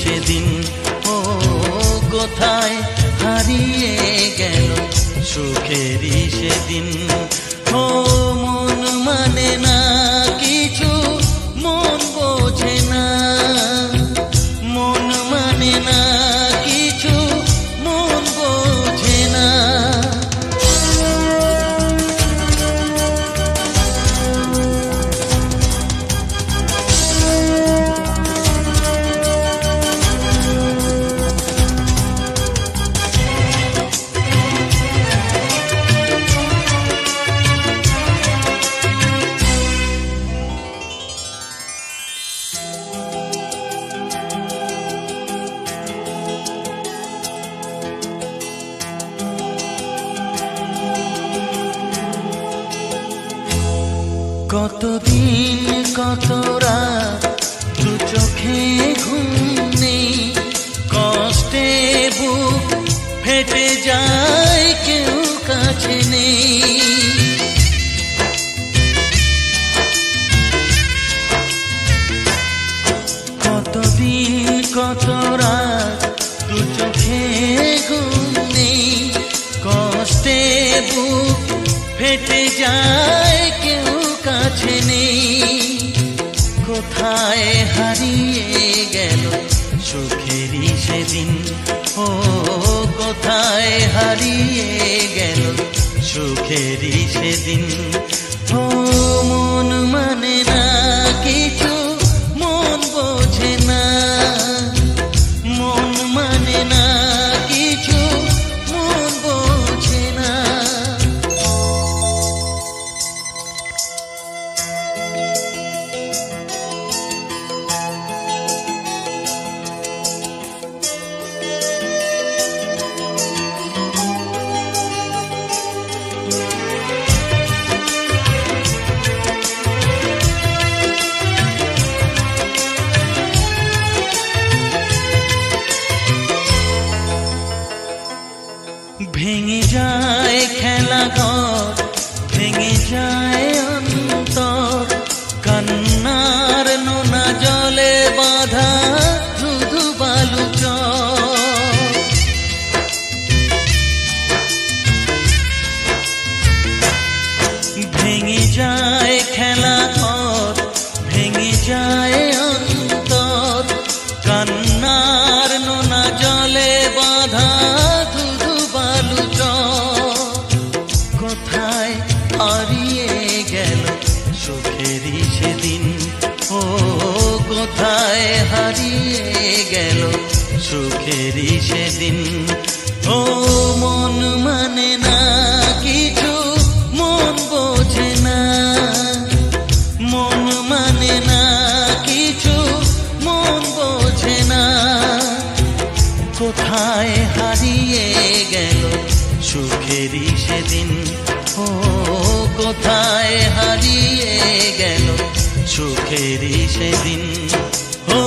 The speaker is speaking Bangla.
সেদিন, ও কোথায় হারিয়ে গেল সুখেরই সেদিন। ও মন মানে না কিছু, মন বোঝে না, মন মানে না কিছু, মন বোঝে না। কতদিন কত রাত দু চোখে ঘুম নেই, কষ্টে বুক ফেটে যায় কেউ কাছে নেই। কতদিন কত রাত দু চোখে ঘুম নেই, কষ্টে বুক ফেটে যায় কেউ কাছে নেই। কোথায় হারিয়ে গেল সুখেরই সেদিন, ও কোথায় হারিয়ে গেল সুখেরই সেদিন। ও মন মানে না কিছু, মন বোঝে না, মন মানে না কিছু, মন বোঝে না। ভেঙে যায় খেলা ঘর, ভেঙে যায় অন্তর, কান্নার নোনা জলে বাঁধা ধুধু বালু চর। ভেঙে যায় খেলা ঘর, ভেঙে যায় অন্তর, কান্নার নোনা জলে বাঁধা কোথায় হারিয়ে গেল সুখেরই সেদিন, ও কোথায় হারিয়ে গেল সুখেরই সেদিন। ও মন মানে না কিছু, মন বোঝে না, মন মানে না কিছু, মন বোঝে না। কোথায় হারিয়ে গেল সুখেরই সেদিন, ও কোথায় হারিয়ে গেল সুখেরই সেদিন। ও